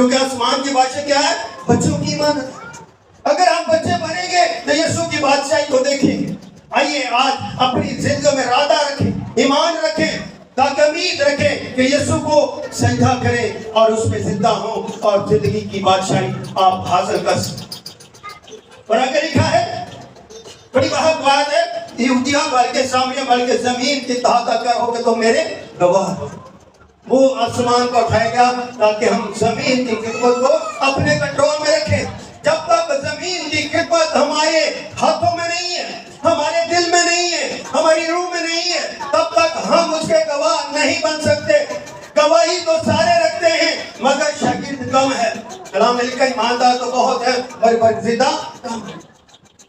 کیونکہ آسمان کی بادشاہ کیا ہے؟ بچوں کی ایمانت. اگر ہم بچے بنیں گے تو یسوع کی بادشاہی کو دیکھیں گے. آئیے آج اپنی زندگی میں ارادہ رکھیں, ایمان رکھیں, تاکہ امید رکھیں کہ یسوع کو سجدہ کریں اور اس میں زندہ ہوں اور زندگی کی بادشاہی آپ حاصل کر سکیں. اور آگے لکھا ہے, بڑی بہت بات ہے, یہودیاں بلکہ سامریہ بلکہ زمین کی تہا تک ہو کہ تم میرے گواہ ہو. وہ آسمان کو اٹھائے گا تاکہ ہم زمین کی خدمت کو اپنے کنٹرول میں رکھیں. جب تک زمین کی خدمت ہمارے ہاتھوں میں نہیں ہے, ہمارے دل میں نہیں ہے, ہماری روح میں نہیں ہے, تب تک ہم اس کے گواہ نہیں بن سکتے. گواہی تو سارے رکھتے ہیں مگر شاگرد کم ہے. کلام میں لکھا ایماندار تو بہت ہے پر برگزیدہ کم ہے.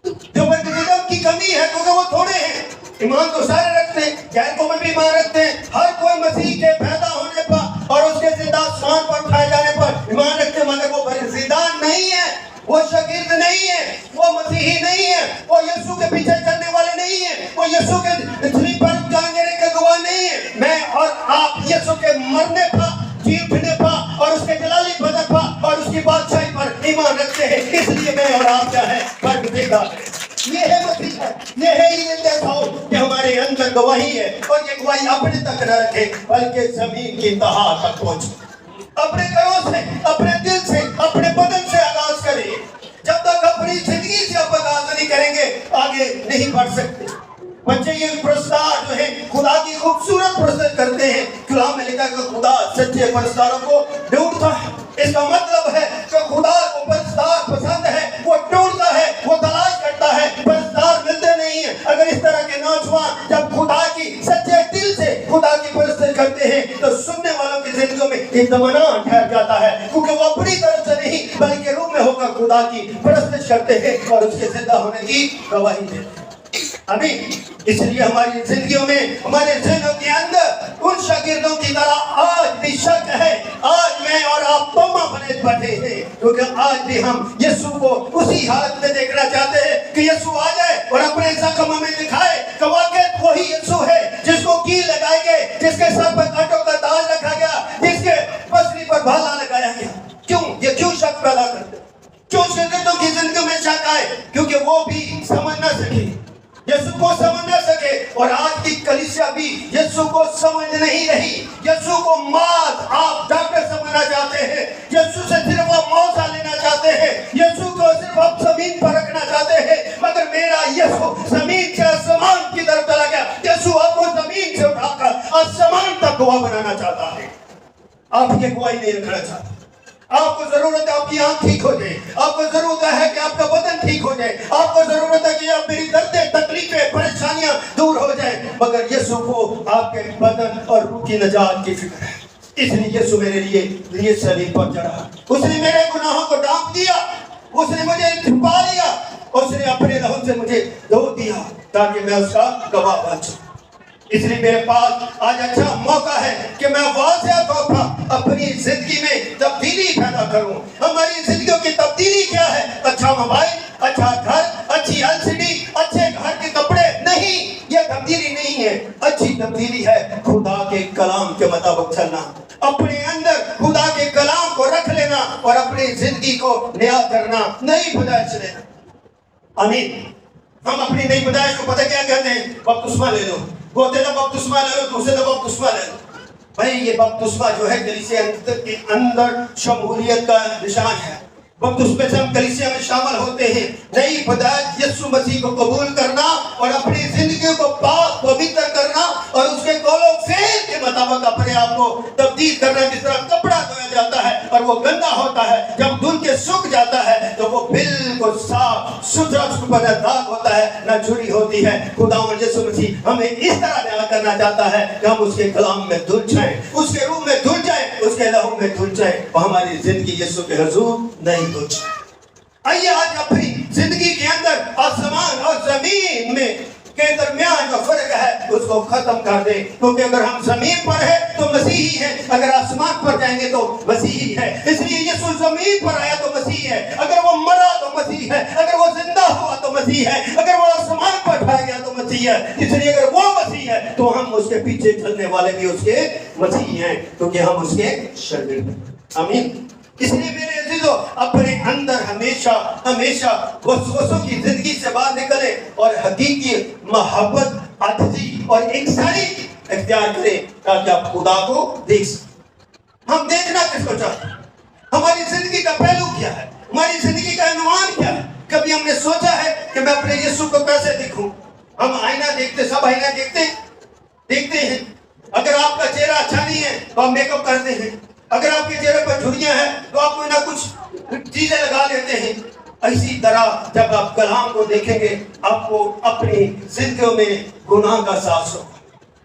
جو برگزیدہ کی کمی ہے کیونکہ وہ تھوڑے ہیں. ایمان تو سارے رکھتے ہیں, غیر قوم بھی ایمان رکھتے ہیں. ہر کوئی مسیح کے پیدا ہونے پر اور اس کے زندہ آسمان پر اٹھائے جانے پر ایمان رکھتے ہیں, مگر وہ برگزیدہ نہیں ہے, وہ شاگرد نہیں ہے, وہ مسیحی نہیں ہے, وہ یسوع کے پیچھے چلنے والے نہیں ہیں, وہ یسوع کے اتنی پر جان دینے کے گواہ نہیں ہے. میں اور آپ یسوع کے مرنے پر, جی اٹھنے پر اور اس کے جلالی بدن پر اور اس کی بادشاہی پر ایمان رکھتے ہیں. اس لیے میں اور آپ کیا ہے؟ برگزیدہ. یہ ہے مسیح ہے, یہ ہے یہ دیکھاؤ کہ ہمارے اندر گواہی ہے, اور یہ گواہی اپنے تک نہ رکھے بلکہ زمین کی تہا تک پہنچے. اپنے گھروں سے, اپنے دل سے, اپنے بدن سے آغاز کریں. جب تک اپنی زندگی سے آپ آغاز نہیں کریں گے آگے نہیں بڑھ سکتے. بچے یہ پرستار جو ہیں خدا کی خوبصورت پرست کرتے ہیں. کلام میں لکھا کہ خدا سچے پرستاروں کو ڈھونڈتا ہے. اس کا مطلب ہے کہ خدا کو پرستار پسند ہے, وہ ڈھونڈتا ہے, وہ تلاش کرتا ہے, پرستار ملتے نہیں ہیں. اگر اس طرح کے نوجوان جب خدا کی سچے دل سے خدا کی پرست کرتے ہیں تو سننے والوں کی زندگیوں میں اطمینان ٹھہر جاتا ہے, کیونکہ وہ اپنی طرف سے نہیں بلکہ روح میں ہو کر خدا کی پرستش کرتے ہیں اور اس کے زندہ ہونے کی گواہی دیتے ہیں. آمین. اس لیے ہماری زندگیوں میں, ہمارے ذہنوں کے اندر ان شاگردوں کی طرح آج بھی شک ہے. آج میں اور آپ تومہ بنے بیٹھے ہیں کیونکہ آج بھی ہم یسوع کو اسی حالت میں دیکھنا چاہتے ہیں کہ یسوع آ جائے اور اپنے زخم ہمیں دکھائے کہ واقعی وہی یسوع ہے جس کو کیل لگائے گئے, جس کے سر پر کانٹوں کا تاج رکھا گیا, جس کے پسلی پر بھالا لگایا گیا. کیوں شک پیدا کرتے, کیوں شاگردوں کی زندگی میں شک آئے؟ کیونکہ وہ بھی سمجھ نہ سکے, یسوع کو سمجھ نہ سکے. اور آج کی کلیسیا بھی یسوع کو سمجھ نہیں رہی. یسوع کو ماذ آپ ڈاکٹر سمجھنا چاہتے ہیں, یسوع سے صرف آپ موضع لینا چاہتے ہیں, یسوع کو صرف آپ زمین پر رکھنا چاہتے ہیں. مگر میرا یسوع زمین سے آسمان کی طرف چلا گیا. یسوع آپ کو زمین سے اٹھا کر آسمان تک گواہ بنانا چاہتا ہے. آپ یہ گواہی نہیں رکھنا چاہتے. آپ کو ضرورت ہے آپ کی آنکھ ٹھیک ہو جائے, آپ کو ضرورت ہے کہ آپ کا بدن ٹھیک ہو جائے, آپ کو ضرورت ہے کہ آپ میری دردیں, تکلیفیں, پریشانیاں دور ہو جائیں, مگر یسوع کو آپ کے بدن اور روح کی نجات کی فکر ہے. اس لیے یسوع میرے لیے صلیب پر چڑھا. اس نے میرے گناہوں کو ڈھانپ دیا, اس نے مجھے چھپا لیا, اس نے اپنے لہو سے مجھے دھو دیا تاکہ میں اس کا گواہ بن جاؤں. اس لیے میرے پاس آج اچھا موقع ہے کہ میں واضح طور پر اپنی زندگی میں تبدیلی پیدا کروں. ہماری زندگیوں کی تبدیلی کیا ہے؟ اچھا موبائل, اچھا گھر, اچھی LCD, اچھے گھر کے کپڑے نہیں, یہ تبدیلی نہیں ہے. اچھی تبدیلی ہے خدا کے کلام کے مطابق چلنا, اپنے اندر خدا کے کلام کو رکھ لینا اور اپنی زندگی کو نیا کرنا, نئی پیدائش لینا. آمین. ہم اپنی نئی پیدائش کو پتہ کیا کہتے ہیں؟ بپتسمہ لے لو. بولتے نا بپتسمہ لے لو, دوسرے دفعہ بپتسمہ لے لو. بھائی یہ بپتسمہ جو ہے کلیسیا کے اندر شمولیت کا نشان ہے. بپتسمے سے ہم کلیسیا میں شامل ہوتے ہیں. نئی پیدائش یسوع مسیح کو قبول کرنا اور اپنی زندگی کو پاک پوتر کرنا اور اس کے قول و فعل کے مطابق اپنے آپ کو تبدیل کرنا. جس طرح کپڑا دھویا جاتا ہے اور وہ گندا ہوتا ہے, جب دھل کے سوکھ جاتا ہے تو وہ بالکل صاف ستھرا, اس پر نہ داغ ہوتا ہے نہ جھری ہوتی ہے. خداوند یسوع مسیح ہمیں اس طرح بیان کرنا چاہتا ہے کہ ہم اس کے کلام میں دھل جائیں, اس کے روح میں دھل جائیں, اس کے لہو میں دھل جائیں اور ہماری زندگی یسوع کے حضور نہیں دھل جائے. آئیے آج اپنی زندگی کے اندر آسمان اور زمین میں کے درمیان جو فرق ہے اس کو ختم کر دیں, کیونکہ اگر ہم زمین پر ہیں تو مسیحی ہیں, اگر آسمان پر جائیں گے تو مسیحی ہے. اس لیے یسوع زمین پر آیا تو مسیح ہے, اگر وہ مرا تو مسیح ہے, اگر وہ زندہ ہوا تو مسیح ہے, اگر وہ آسمان پر اٹھایا گیا تو مسیح ہے. اس لیے اگر وہ مسیح ہے تو ہم اس کے پیچھے چلنے والے بھی اس کے مسیح ہیں, کیونکہ ہم اس کے شاگرد ہیں. آمین. اس لیے میرے عزیزو اپنے اندر ہمیشہ ہمیشہ وسوسوں کی زندگی سے باہر نکلے اور حقیقی محبت، عاجزی اور انکساری اختیار کریں تاکہ آپ خدا کو دیکھ سکیں۔ ہم دیکھنا کس کو چاہتے ہیں؟ ہماری زندگی کا پہلو کیا ہے؟ ہماری زندگی کا عنوان کیا ہے؟ کبھی ہم نے سوچا ہے کہ میں اپنے یسوع کو کیسے دیکھوں؟ ہم آئینہ دیکھتے، سب آئینہ دیکھتے ہیں۔ اگر آپ کا چہرہ اچھا نہیں ہے تو آپ میک اپ کرتے ہیں، اگر آپ کے چہرے پر جھریاں ہیں تو آپ کوئی نہ کچھ چیزیں لگا لیتے ہیں۔ اسی طرح جب آپ کلام کو دیکھیں گے آپ کو اپنی زندگیوں میں گناہ کا احساس ہوگا،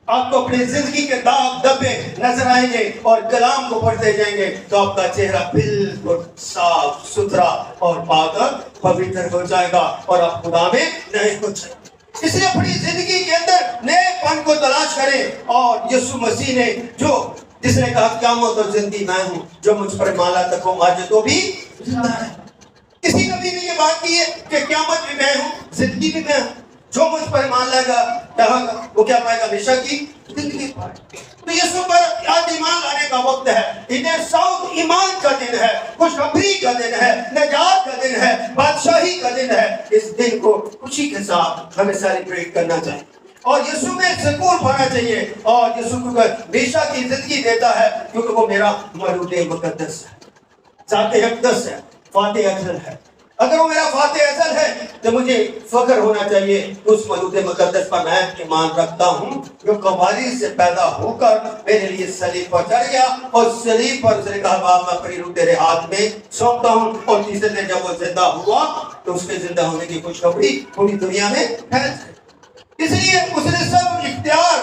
آپ کو اپنی زندگی کے داغ دبے نظر آئیں گے اور کلام کو پڑھتے جائیں گے تو آپ کا چہرہ بالکل صاف ستھرا اور پاک پوتر ہو جائے گا اور آپ خدا میں نئے ہو جائیں گے۔ اس لیے اپنی زندگی کے اندر نئے پن کو تلاش کریں، اور یسوع مسیح نے جس نے کہا قیامت اور زندگی میں ہوں، جو مجھ پر مالا تک ہوں آج تو بھی زندہ ہے۔ کسی نبی نے یہ بات کی ہے کہ قیامت بھی میں ہوں، زندگی بھی میں ہوں، جو مجھ پر ایمان لائے گا وہ کیا پائے گا؟ ہمیشہ کی زندگی پائے۔ تو یسوع پر آج ایمان لانے کا وقت ہے۔ ادھر ساؤتھ ایمان کا دن ہے، خوشخبری کا دن ہے، نجات کا دن ہے، بادشاہی کا دن ہے۔ اس دن کو خوشی کے ساتھ ہمیں سیلیبریٹ کرنا چاہیے اور یسوع میں سکون پانا چاہیے، اور یسوع کو ہمیشہ کی زندگی دیتا ہے کیونکہ وہ میرا مولود مقدس ہے، ذات اقدس ہے، فاتح ازل ہے۔ اگر وہ میرا فاتح ازل ہے تو مجھے فخر ہونا چاہیے اس مولود مقدس پر میں ایمان رکھتا ہوں جو کماری سے پیدا ہو کر میرے لیے صلیب پر چڑھ گیا، اور صلیب پر اس نے کہا باپ میں اپنی روح تیرے ہاتھ میں سونپتا ہوں، اور تیسرے دن جب وہ زندہ ہوا تو اس کے زندہ ہونے کی خوشخبری پوری دنیا میں پھیل گئی۔ اس لیے اس نے سب اختیار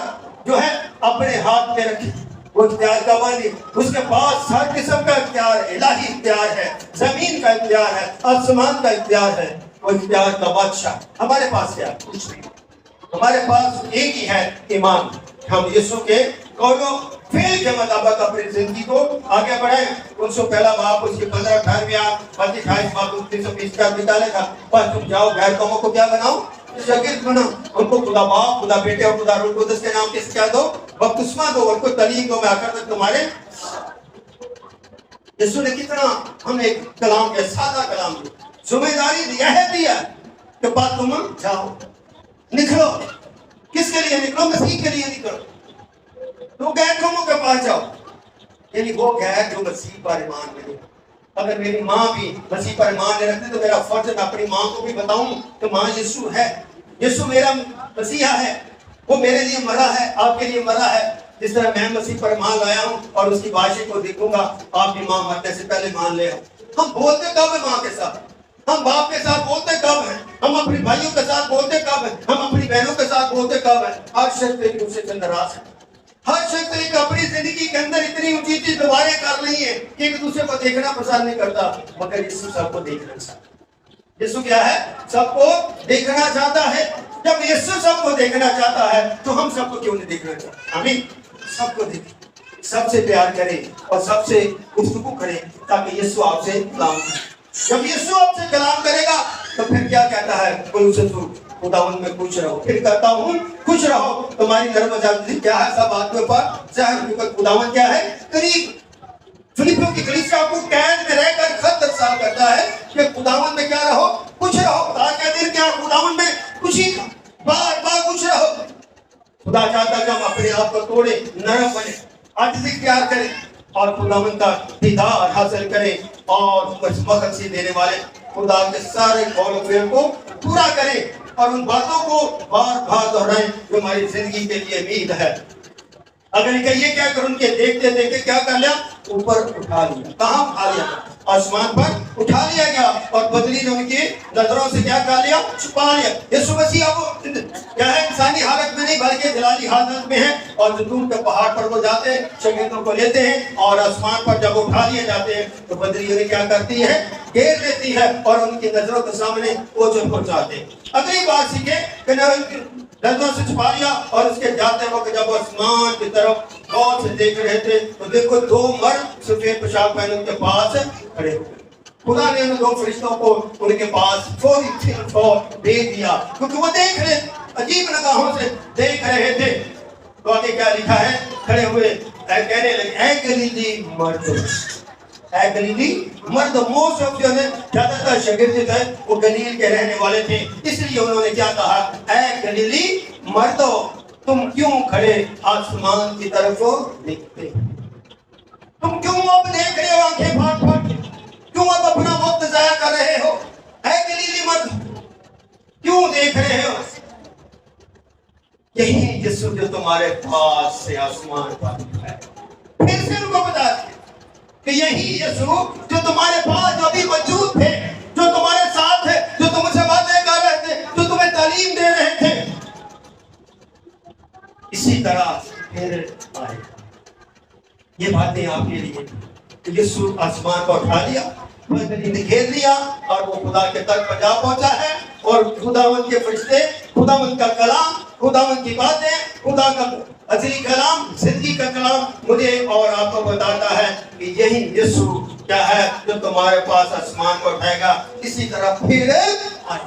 جو ہے اپنے ہاتھ میں رکھے۔ وہ اختیار کا مانی، اس کے پاس ہر قسم کا اختیار ہے، الہی اختیار ہے، زمین کا اختیار ہے، آسمان کا اختیار ہے، وہ اختیار کا بادشاہ۔ ہمارے پاس کیا؟ کچھ نہیں۔ ہمارے پاس ایک ہی ہے، ایمان۔ ہم یسوع کے قولوں فعل کے مطابق اپنی زندگی کو آگے بڑھائیں۔ ان سے پہلا باپ اس کی 15-18 آیت 28 باپ 29-20 کا نکالے گا، بس تم جاؤ غیر قوموں کو کیا بناؤ؟ شاگرد بناؤ، ان کو خدا باپ، خدا بیٹے اور خدا روح القدس کے نام کس کیا دو؟ بپتسمہ دو، ان کو تعلیم دو، میں آخر تک تمہارے۔ یسوع نے کتنا ہمیں کلام کے سادہ کلام دیا، ذمہ داری دیا کہ بات تم جاؤ، نکلو۔ کس کے لیے نکلو؟ مسیح کے لیے نکلو۔ تو غیر قوموں کے پاس جاؤ، یعنی وہ غیر جو مسیح پر ایمان نہیں۔ اگر میری ماں بھی مسیح پر ایمان نہیں رکھتی تو میرا فرض ہے میں اپنی ماں کو بھی بتاؤں کہ ماں یسوع ہے، یسوع میرا مسیحا ہے، وہ میرے لیے مرا ہے، آپ کے لیے مرا ہے۔ جس طرح میں مسیح پر ایمان لایا ہوں اور اس کی بادشاہی کو دیکھوں گا، آپ بھی ماں مرنے سے پہلے مان لے۔ ہم بولتے کب ہیں ماں کے ساتھ؟ ہم باپ کے ساتھ بولتے کب ہیں؟ ہم اپنی بھائیوں کے ساتھ بولتے کب ہیں؟ ہم اپنی بہنوں کے ساتھ بولتے کب ہیں؟ ہر شخص ایک دوسرے سے ناراض ہے، ہر شخص ایک اپنی زندگی کے اندر اتنی اونچی اونچی دیواریں کر رہی ہیں کہ ایک دوسرے کو دیکھنا پسند نہیں کرتا، مگر یسوع سب کو دیکھنا چاہتا ہے۔ یسوع کیا ہے؟ سب کو دیکھنا چاہتا ہے۔ جب یسوع سب کو دیکھنا چاہتا ہے تو ہم سب کو کیوں نہیں دیکھنا چاہتے؟ آمین۔ سب کو دیکھیں، سب سے پیار کریں اور سب سے گفتگو کریں تاکہ یسوع آپ سے کلام کرے۔ جب یسوع آپ سے کلام کرے گا تو پھر کیا کہتا ہے؟ خداوند میں خوش رہو، پھر کہتا ہوں خوش رہو، تمہاری نرم جانتی کیا ہے سب بات کے اوپر ظاہر، کیونکہ خداوند کیا ہے؟ قریب۔ فلیپیوں کی کلیسیا کو قید میں رہ کر خط ارسال کرتا ہے کہ خداوند میں کیا رہو؟ خوش رہو۔ آج کا دن کیا؟ خداوند میں خوشی کا، بار بار خوش رہو۔ خدا چاہتا ہے کہ ہم اپنے آپ کو توڑے، نرم بنے، عاجزی اختیار کریں اور خداوند کا دیدار حاصل کریں، اور مقصد دینے والے خدا کے سارے قول و فعل کو پورا کریں اور ان باتوں کو بار بار دہرائیں جو ہماری زندگی کے لیے امید ہے۔ اگر یہ کیا کر ان کے دیکھتے دیکھتے کیا کر لیا؟ اوپر اٹھا لیا۔ کہاں اٹھا لیا؟ آسمان پر اٹھا لیا گیا، اور بدلی نے ان کی نظروں سے کیا کر لیا؟ چھپا لیا۔ یسوع مسیح اب کیا ہے؟ انسانی حالت میں نہیں بلکہ جلالی حالت میں ہے، اور زیتون کے پہاڑ پر وہ جاتے ہیں، شاگردوں کو لیتے ہیں، اور آسمان پر جب اٹھا لیے جاتے ہیں تو بدلی انہیں کیا کرتی ہے؟ گھیر لیتی ہے اور ان کی نظروں کے سامنے اوجھل پہنچاتے ہیں۔ اگلی بات سیکھیں کہ نظروں سے چھپا لیا، اور اس کے جاتے وقت جب آسمان کی طرف غور سے دیکھ رہے تھے تو دیکھو دو مرد سفید پوشاک پہنے ان کے پاس کھڑے ہوئے۔ خدا نے ان دو فرشتوں کو ان کے پاس فوری بھیج دیا کیونکہ وہ دیکھ رہے، عجیب نگاہوں سے دیکھ رہے تھے۔ تو آگے کیا لکھا ہے؟ کھڑے ہوئے کہنے لگے، اے گلیلی مردوں، اے گلیلی مرد. موسٹ آف جو ہے زیادہ تر شاگرد جو تھے وہ گلیل کے رہنے والے تھے, اس لیے انہوں نے کیا کہا, اے گلیلی مردو تم کیوں کھڑے آسمان کی طرف دیکھتے, تم کیوں اب دیکھ رہے ہو آنکھیں پھاڑ پھاڑ کے, کیوں اب اپنا وقت ضائع کر رہے ہو, اے گلیلی مرد کیوں دیکھ رہے ہو. یہی یسوع جو تمہارے پاس سے آسمان پر ہے. پھر سے ان کو بتا دیا کہ یہی یسوع جو تمہارے پاس جو ابھی موجود تھے, جو تمہارے ساتھ ہے, جو تم سے باتیں کر رہے تھے, جو تمہیں تعلیم دے رہے تھے, اسی طرح پھر آئے. یہ باتیں آپ کے لیے کہ یسوع آسمان کو اٹھا لیا, گھیر لیا اور وہ خدا کے تک پر جا پہنچا ہے, اور خداوند کے فرشتے, خداوند کا کلام, خداوند کی باتیں, خدا کا ازلی کلام, زندگی کا کلام مجھے اور آپ کو بتاتا ہے کہ یہی یسوع کیا ہے جو تمہارے پاس آسمان کو اٹھائے گا. اسی طرح پھر آئے,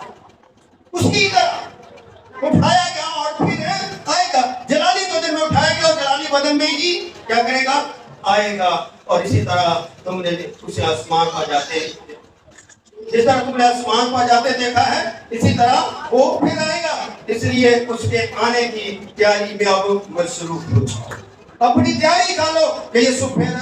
اسی طرح اٹھایا گیا اور پھر آئے گا. جلالی بدن میں اٹھائے گا اور جلالی بدن میں ہی کیا کرے گا, آئے گا. اور اسی طرح تم نے اسے آسمان پر جاتے, جس طرح تم نے آسمان پر جاتے دیکھا ہے, اسی طرح وہ پھر آئے گا. اس لیے اس کے آنے کی تیاری میں اب مصروف ہو جاؤ, اپنی تیاری کر لو کہ یسوع پھر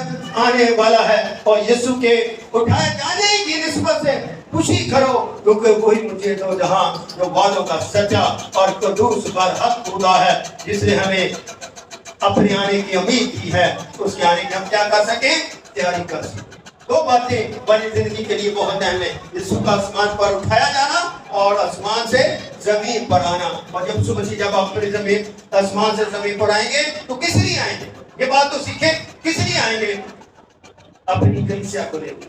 آنے والا ہے. اور یسوع کے اٹھائے جانے کی نسبت سے خوشی کرو, کیونکہ وہی مجھے دو جہاں جو وعدوں کا سچا اور قدوس برحق خدا ہے, جس نے ہمیں اپنے آنے کی امید کی ہے, اس کے آنے کی ہم کیا کر سکیں, تیاری کر سکیں. دو باتیں ہماری زندگی کے لیے بہت اہم ہیں, یسوع کا آسمان پر اٹھایا جانا اور آسمان سے زمین پر آنا. اور جب صبح سے جب آپ زمین آسمان سے زمین پر آئیں گے تو کس لیے آئیں گے, یہ بات تو سیکھیں, کس لیے آئیں گے, اپنی کلیسیا کو لے گے,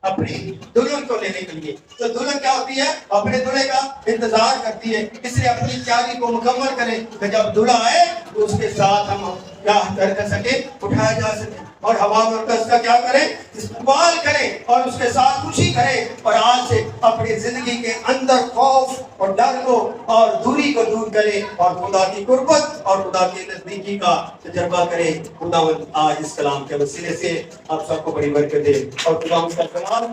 اپنی دلہن کو لینے کے لیے. تو دلہن کیا ہوتی ہے, اپنے دلہے کا انتظار کرتی ہے, اس لیے اپنی تیاری کو مکمل کریں کہ جب دلہا آئے تو اس کے ساتھ ہم کیا کر سکیں, اٹھایا جا سکے. اور ہوا مرکز کا کیا کریں, استقبال کریں اور اس کے ساتھ خوشی کریں. اور آج سے اپنی زندگی کے اندر خوف اور ڈر کو اور دوری کو دور کریں اور خدا کی قربت اور خدا کی نزدیکی کا تجربہ کریں. خداوند آج اس کلام کے وسیلے سے آپ سب کو بڑی برکت دے اور خداوند کا کلام